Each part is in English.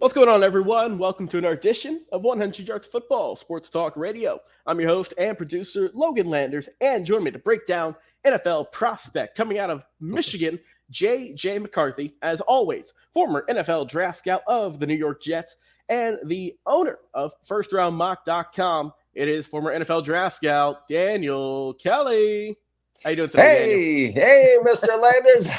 What's going on, everyone? Welcome to another edition of 100 Yards Football Sports Talk Radio. I'm your host and producer, Logan Landers, and join me to break down NFL prospect coming out of Michigan, J.J. McCarthy, as always, former NFL draft scout of the New York Jets and the owner of FirstRoundMock.com. It is former NFL draft scout, Daniel Kelly. How you doing today, Daniel? Hey, Mr. Landers.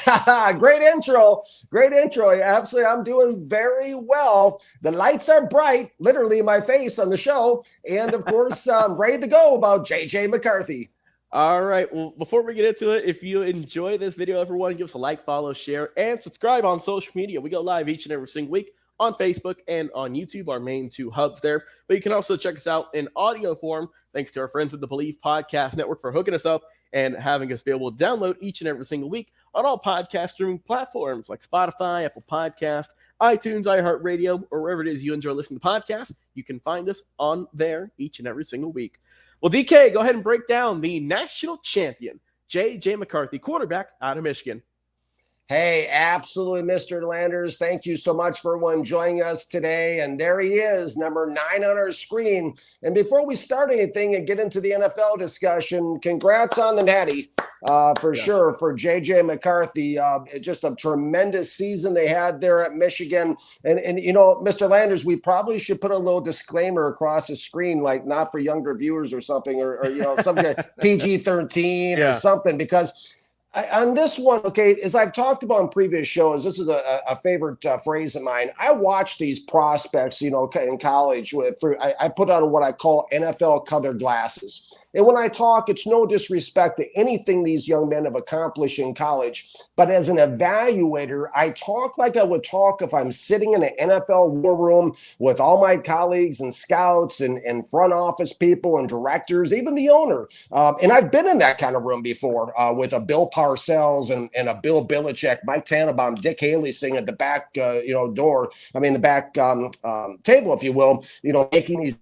Great intro. Great intro. Absolutely. I'm doing very well. The lights are bright, literally my face on the show. And of course, I'm ready to go about J.J. McCarthy. All right. Well, before we get into it, if you enjoy this video, everyone, give us a like, follow, share, and subscribe on social media. We go live each and every single week on Facebook and on YouTube, our main two hubs there. But you can also check us out in audio form, thanks to our friends at the Believe Podcast Network for hooking us up and having us be able to download each and every single week on all podcast streaming platforms like Spotify, Apple Podcast, iTunes, iHeartRadio, or wherever it is you enjoy listening to podcasts. You can find us on there each and every single week. Well, DK, go ahead and break down the national champion, J.J. McCarthy, quarterback out of Michigan. Hey, absolutely, Mr. Landers. Thank you so much for everyone joining us today. And there he is, number 9 on our screen. And before we start anything and get into the NFL discussion, congrats on the natty for sure for J.J. McCarthy. Just a tremendous season they had there at Michigan. And you know, Mr. Landers, we probably should put a little disclaimer across the screen, like not for younger viewers or something, or you know, something PG-13 or something, because on this one, okay, as I've talked about in previous shows, this is a favorite phrase of mine. I watch these prospects, you know, in college. I put on what I call NFL colored glasses. And when I talk, it's no disrespect to anything these young men have accomplished in college. But as an evaluator, I talk like I would talk if I'm sitting in an NFL war room with all my colleagues and scouts and front office people and directors, even the owner. And I've been in that kind of room before with a Bill Parcells and a Bill Belichick, Mike Tannenbaum, Dick Haley sitting at the back, the back table, if you will, you know, making these.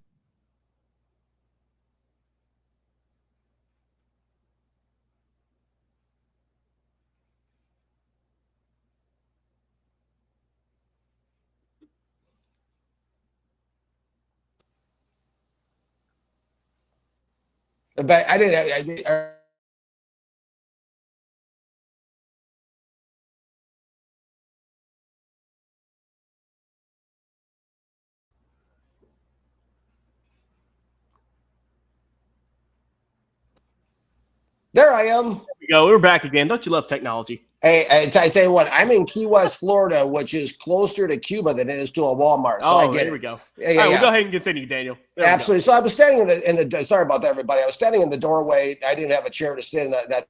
But I didn't. There I am. There we go. We're back again. Don't you love technology? Hey, I tell you what, I'm in Key West, Florida, which is closer to Cuba than it is to a Walmart. So I get there we it. go. Yeah, All right, we'll go ahead and continue, Daniel. Absolutely. So I was standing in the sorry about that, everybody. I was standing in the doorway. I didn't have a chair to sit in that.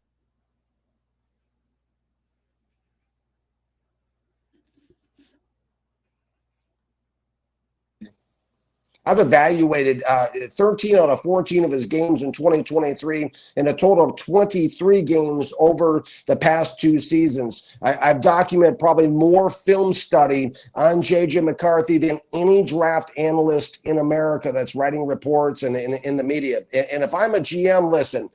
I've evaluated 13 out of 14 of his games in 2023 and a total of 23 games over the past 2 seasons. I've documented probably more film study on J.J. McCarthy than any draft analyst in America that's writing reports and in the media. And if I'm a GM, listen,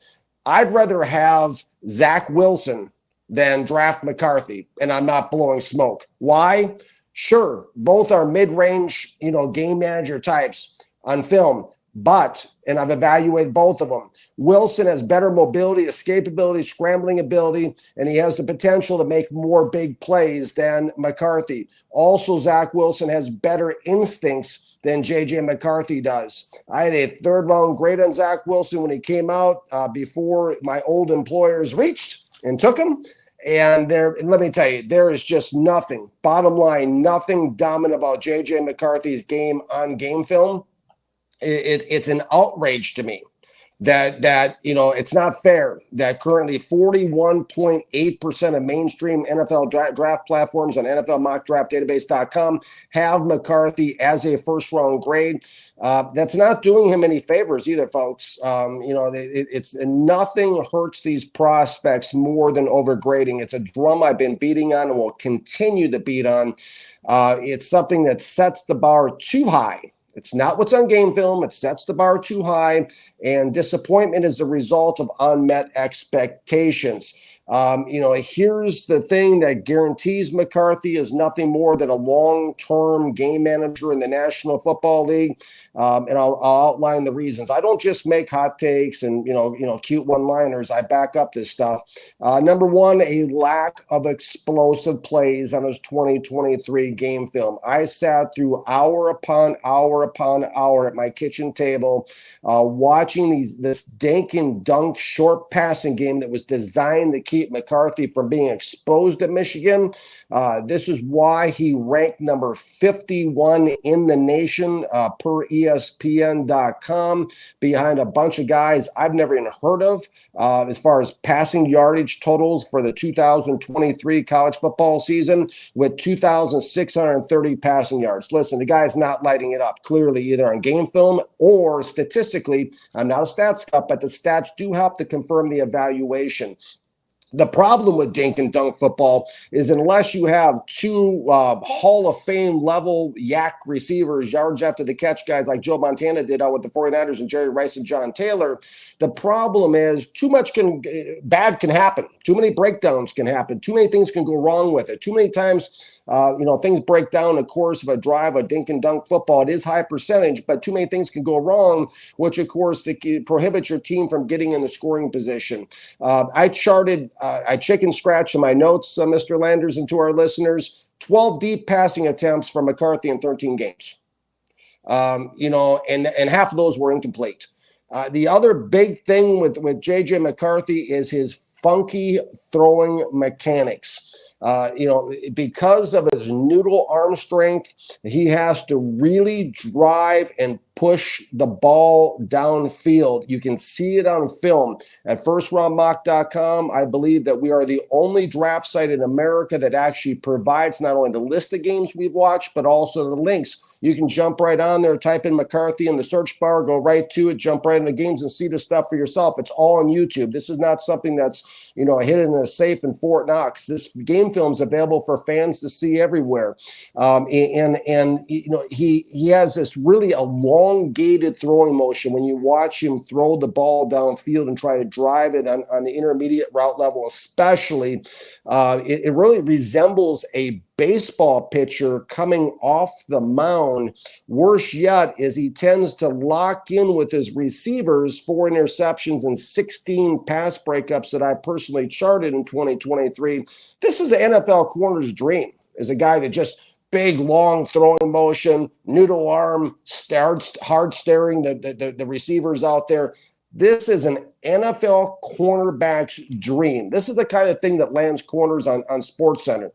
I'd rather have Zach Wilson than draft McCarthy, and I'm not blowing smoke. Why? Sure, both are mid-range, you know, game manager types on film, but, and I've evaluated both of them, Wilson has better mobility, escapability, scrambling ability, and he has the potential to make more big plays than McCarthy. Also, Zach Wilson has better instincts than J.J. McCarthy does. I had a 3rd-round grade on Zach Wilson when he came out before my old employers reached and took him. And let me tell you, there is just nothing, bottom line, nothing dominant about J.J. McCarthy's game on game film. It's an outrage to me that you know, it's not fair that currently 41.8% of mainstream NFL draft platforms on NFLMockDraftDatabase.com have McCarthy as a 1st-round grade. That's not doing him any favors either, folks. You know, it's nothing hurts these prospects more than overgrading. It's a drum I've been beating on and will continue to beat on. It's something that sets the bar too high. It's not what's on game film. It sets the bar too high, and disappointment is the result of unmet expectations. Here's the thing that guarantees McCarthy is nothing more than a long-term game manager in the National Football League. And I'll outline the reasons. I don't just make hot takes and cute one-liners. I back up this stuff. Number one, a lack of explosive plays on his 2023 game film. I sat through hour upon hour upon hour at my kitchen table watching this dink and dunk short passing game that was designed to keep McCarthy from being exposed at Michigan. This is why he ranked number 51 in the nation per ESPN.com, behind a bunch of guys I've never even heard of as far as passing yardage totals for the 2023 college football season, with 2,630 passing yards. Listen, the guy's not lighting it up clearly either on game film or statistically. I'm not a stats guy, but the stats do help to confirm the evaluation. The problem with dink and dunk football is unless you have two Hall of Fame level yak receivers, yards after the catch guys like Joe Montana did out with the 49ers and Jerry Rice and John Taylor, the problem is too much bad can happen. Too many breakdowns can happen. Too many things can go wrong with it. Too many times things break down the course of a drive, a dink and dunk football. It is high percentage, but too many things can go wrong, which of course prohibits your team from getting in the scoring position. I chicken scratched in my notes, Mr. Landers, and to our listeners, 12 deep passing attempts from McCarthy in 13 games. And half of those were incomplete. The other big thing with J.J. McCarthy is his funky throwing mechanics. Because of his noodle arm strength, he has to really drive and push the ball downfield. You can see it on film at firstroundmock.com. I believe that we are the only draft site in America that actually provides not only the list of games we've watched, but also the links. You can jump right on there, type in McCarthy in the search bar, go right to it, jump right into games and see the stuff for yourself. It's all on YouTube. This is not something that's, hidden in a safe in Fort Knox. This game film is available for fans to see everywhere. He has this really elongated throwing motion when you watch him throw the ball downfield and try to drive it on the intermediate route level, especially. It really resembles a baseball pitcher coming off the mound. Worse yet is he tends to lock in with his receivers, 4 interceptions and 16 pass breakups that I personally charted in 2023. This is the NFL corner's dream, is a guy that just big, long throwing motion, noodle arm, hard staring the receivers out there. This is an NFL cornerback's dream. This is the kind of thing that lands corners on SportsCenter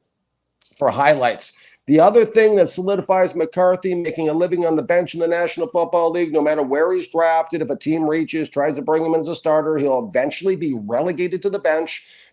for highlights. The other thing that solidifies McCarthy making a living on the bench in the National Football League, no matter where he's drafted, if a team tries to bring him as a starter, he'll eventually be relegated to the bench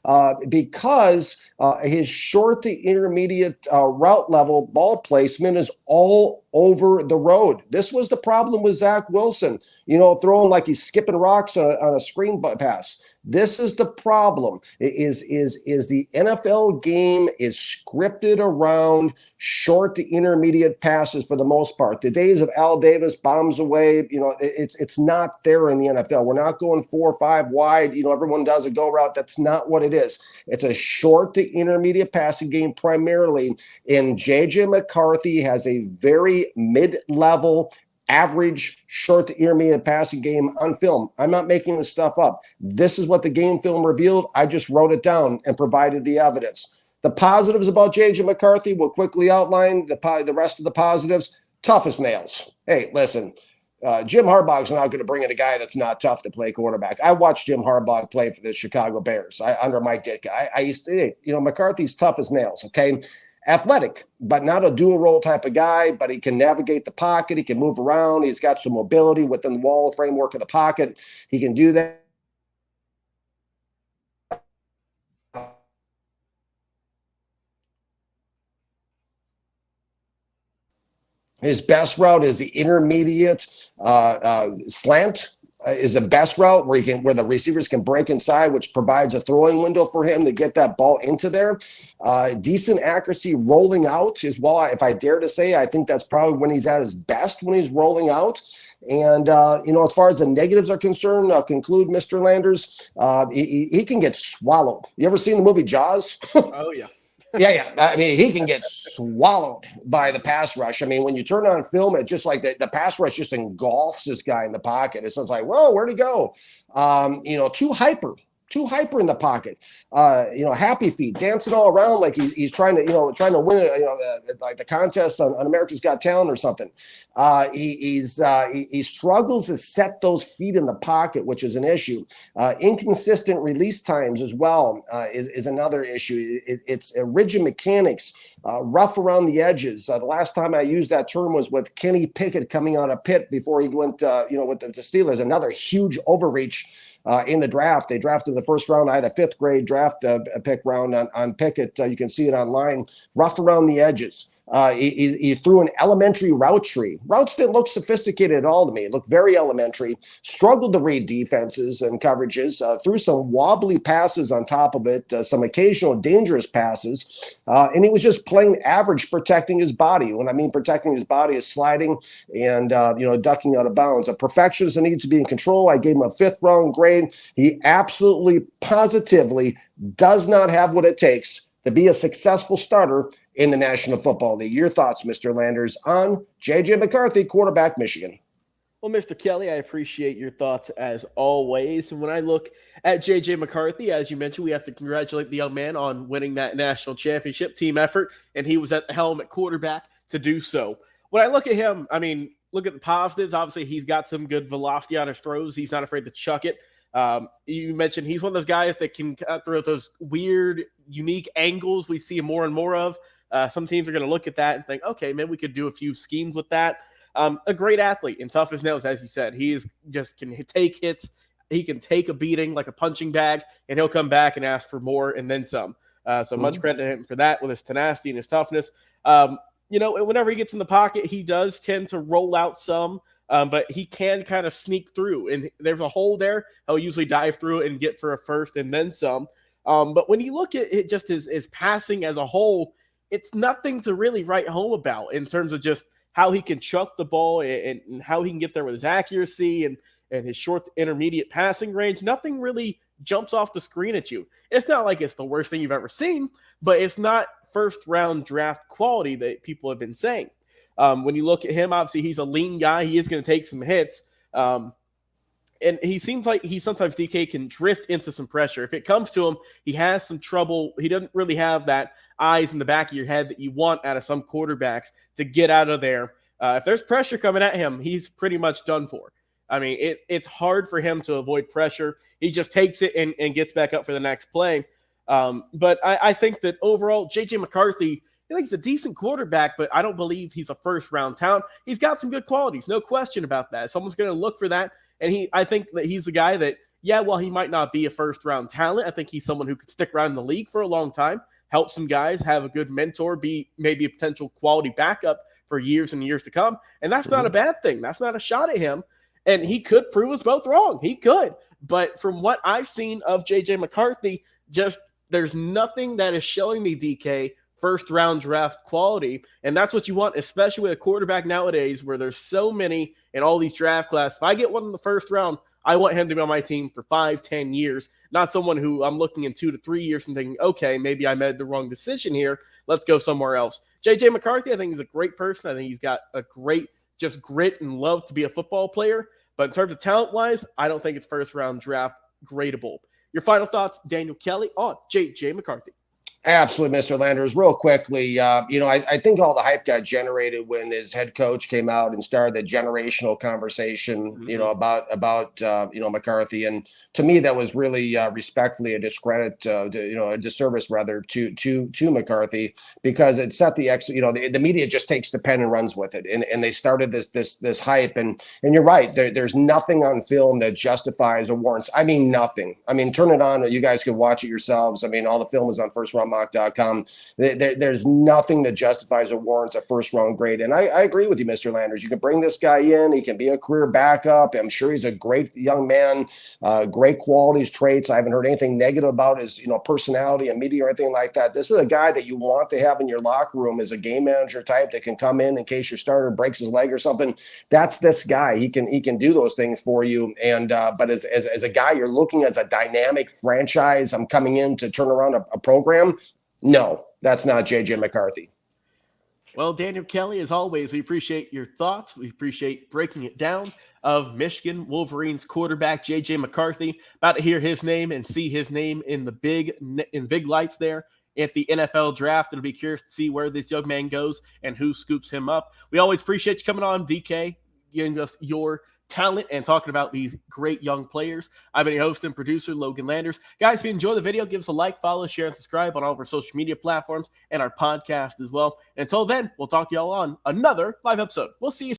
because his short to intermediate route level ball placement is all over the road. This was the problem with Zach Wilson, throwing like he's skipping rocks on a screen pass. This is the problem. Is the NFL game is scripted around short to intermediate passes for the most part. The days of Al Davis bombs away, it's not there in the NFL. We're not going 4 or 5 wide. Everyone does a go route. That's not what it is. It's a short to intermediate passing game primarily. And J.J. McCarthy has a very mid-level, average short to intermediate passing game on film. I'm not making this stuff up. This is what the game film revealed. I just wrote it down and provided the evidence. The positives about J.J. McCarthy, we'll quickly outline the rest of the positives. Tough as nails. Hey, listen, Jim Harbaugh's not going to bring in a guy that's not tough to play quarterback. I watched Jim Harbaugh play for the Chicago Bears under Mike Ditka. I used to, McCarthy's tough as nails, okay? Athletic, but not a dual role type of guy, but he can navigate the pocket. He can move around. He's got some mobility within the wall framework of the pocket. He can do that. His best route is the intermediate slant is the best route where the receivers can break inside, which provides a throwing window for him to get that ball into there. Decent accuracy rolling out as well. If I dare to say, I think that's probably when he's at his best, when he's rolling out. And, as far as the negatives are concerned, I'll conclude, Mr. Landers, he can get swallowed. You ever seen the movie Jaws? Oh, yeah. Yeah. I mean, he can get swallowed by the pass rush. I mean, when you turn on film, it's just like the pass rush just engulfs this guy in the pocket. It's just like, whoa, where'd he go? Too hyper in the pocket. Happy feet, dancing all around like he's trying to win it. Like the contest on America's Got Talent or something. He struggles to set those feet in the pocket, which is an issue. Inconsistent release times as well is another issue. It's rigid mechanics, rough around the edges. The last time I used that term was with Kenny Pickett coming out of Pitt before he went, with the Steelers. Another huge overreach. In the draft. They drafted the first round. I had a 5th grade draft pick round on Pickett. You can see it online. Rough around the edges. He threw an elementary route tree. Routes didn't look sophisticated at all to me. It looked very elementary. Struggled to read defenses and coverages. Threw some wobbly passes on top of it. Some occasional dangerous passes. And he was just plain average protecting his body. When I mean protecting his body is sliding and, ducking out of bounds. A perfectionist that needs to be in control. I gave him a 5th round grade. He absolutely, positively does not have what it takes to be a successful starter in the National Football League. Your thoughts, Mr. Landers, on J.J. McCarthy, quarterback, Michigan? Well, Mr. Kelly, I appreciate your thoughts as always. And when I look at J.J. McCarthy, as you mentioned, we have to congratulate the young man on winning that national championship team effort, and he was at the helm at quarterback to do so. When I look at him, I mean, look at the positives. Obviously, he's got some good velocity on his throws. He's not afraid to chuck it. You mentioned he's one of those guys that can throw those weird, unique angles we see more and more of. Some teams are going to look at that and think, okay, maybe we could do a few schemes with that. A great athlete and tough as nails, as you said. He is just can take hits. He can take a beating like a punching bag, and he'll come back and ask for more and then some. So much credit to him for that with his tenacity and his toughness. Whenever he gets in the pocket, he does tend to roll out some. But he can kind of sneak through, and there's a hole there. He'll usually dive through it and get for a first and then some. But when you look at it, just his passing as a whole, it's nothing to really write home about in terms of just how he can chuck the ball and how he can get there with his accuracy and his short to intermediate passing range. Nothing really jumps off the screen at you. It's not like it's the worst thing you've ever seen, but it's not first-round draft quality that people have been saying. When you look at him, obviously he's a lean guy. He is going to take some hits. And he seems like he sometimes, DK, can drift into some pressure. If it comes to him, he has some trouble. He doesn't really have that eyes in the back of your head that you want out of some quarterbacks to get out of there. If there's pressure coming at him, he's pretty much done for. I mean, it's hard for him to avoid pressure. He just takes it and gets back up for the next play. But I think that overall, J.J. McCarthy, I think he's a decent quarterback, but I don't believe he's a first-round talent. He's got some good qualities, no question about that. Someone's going to look for that, and I think that he's a guy that, while he might not be a first-round talent, I think he's someone who could stick around in the league for a long time, help some guys, have a good mentor, be maybe a potential quality backup for years and years to come, and that's not a bad thing. That's not a shot at him, and he could prove us both wrong. He could, but from what I've seen of J.J. McCarthy, there's nothing that is showing me, DK, first-round draft quality, and that's what you want, especially with a quarterback nowadays where there's so many in all these draft classes. If I get one in the first round, I want him to be on my team for 5-10 years, not someone who I'm looking in 2 to 3 years and thinking, okay, maybe I made the wrong decision here. Let's go somewhere else. J.J. McCarthy, I think he's a great person. I think he's got a great just grit and love to be a football player, but in terms of talent-wise, I don't think it's first-round draft gradable. Your final thoughts, Daniel Kelly, on J.J. McCarthy. Absolutely, Mr. Landers. Real quickly, I think all the hype got generated when his head coach came out and started the generational conversation, about McCarthy. And to me, that was really respectfully a discredit, a disservice rather to McCarthy, because it set the media just takes the pen and runs with it, and they started this hype. And you're right, there's nothing on film that justifies or warrants. I mean, nothing. I mean, turn it on. You guys can watch it yourselves. I mean, all the film is on First Round on mock.com. There's nothing that justifies or warrants a first-round grade. And I agree with you, Mr. Landers. You can bring this guy in. He can be a career backup. I'm sure he's a great young man, great qualities, traits. I haven't heard anything negative about his personality and media or anything like that. This is a guy that you want to have in your locker room as a game manager type that can come in case your starter breaks his leg or something. That's this guy. He can do those things for you. And but as a guy you're looking as a dynamic franchise, I'm coming in to turn around a program. No, that's not JJ McCarthy. Well, Daniel Kelly, as always, we appreciate your thoughts. We appreciate breaking it down of Michigan Wolverines quarterback JJ McCarthy. About to hear his name and see his name in the big lights there at the NFL draft. It'll be curious to see where this young man goes and who scoops him up. We always appreciate you coming on, DK, giving us your talent and talking about these great young players. I've been your host and producer, Logan Landers. Guys, if you enjoy the video, give us a like, follow, share, and subscribe on all of our social media platforms and our podcast as well. And until then, we'll talk to y'all on another live episode. We'll see you